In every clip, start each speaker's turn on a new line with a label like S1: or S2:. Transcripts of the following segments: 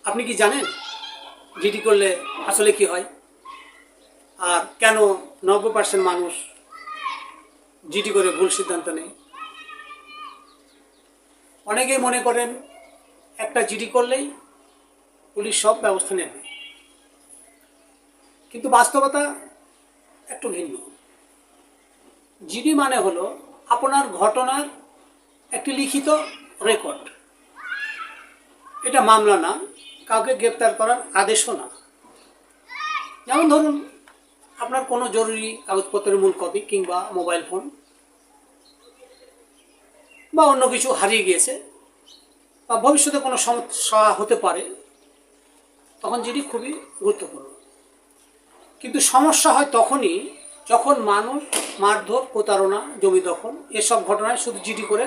S1: আপনি কি জানেন জিডি করলে আসলে কি হয়, আর কেন 90% মানুষ জিডি করে ভুল সিদ্ধান্ত নেয়? অনেকেই মনে করেন একটা জিডি করলেই পুলিশ সব ব্যবস্থা নেবে, কিন্তু বাস্তবতা একটু ভিন্ন। জিডি মানে হলো আপনার ঘটনার একটি লিখিত রেকর্ড। এটা মামলা না, কাউকে গ্রেপ্তার করার আদেশও না। যেমন ধরুন, আপনার কোনো জরুরি কাগজপত্রের মূল কপি কিংবা মোবাইল ফোন বা অন্য কিছু হারিয়ে গিয়েছে বা ভবিষ্যতে কোনো সমস্যা হতে পারে, তখন জিডি খুবই গুরুত্বপূর্ণ। কিন্তু সমস্যা হয় তখনই যখন মানুষ মারধর, প্রতারণা, জমি দখল এসব ঘটনায় শুধু জিডি করে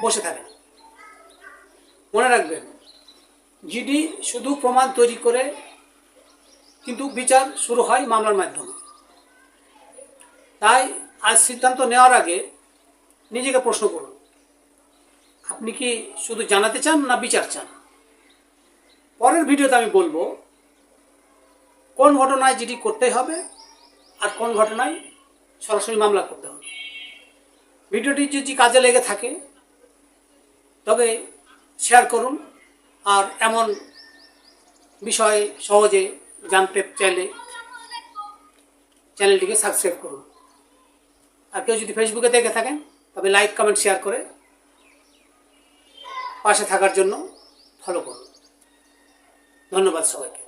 S1: বসে থাকে। মনে রাখবেন, জিডি শুধু প্রমাণ তৈরি করে, কিন্তু বিচার শুরু হয় মামলার মাধ্যমে। তাই আজ সিদ্ধান্ত নেওয়ার আগে নিজেকে প্রশ্ন করুন, আপনি কি শুধু জানাতে চান না বিচার চান? পরের ভিডিওতে আমি বলবো কোন ঘটনায় জিডি করতে হবে আর কোন ঘটনায় সরাসরি মামলা করতে হবে। ভিডিওটি যদি কাজে লেগে থাকে তবে শেয়ার করুন, আর এমন বিষয়ে সহজে জানতে চাইলে চ্যানেলটিকে সাবস্ক্রাইব করুন। আর কেউ যদি ফেসবুকে দেখে থাকেন তবে লাইক, কমেন্ট, শেয়ার করে পাশে থাকার জন্য ফলো করুন। ধন্যবাদ সবাইকে।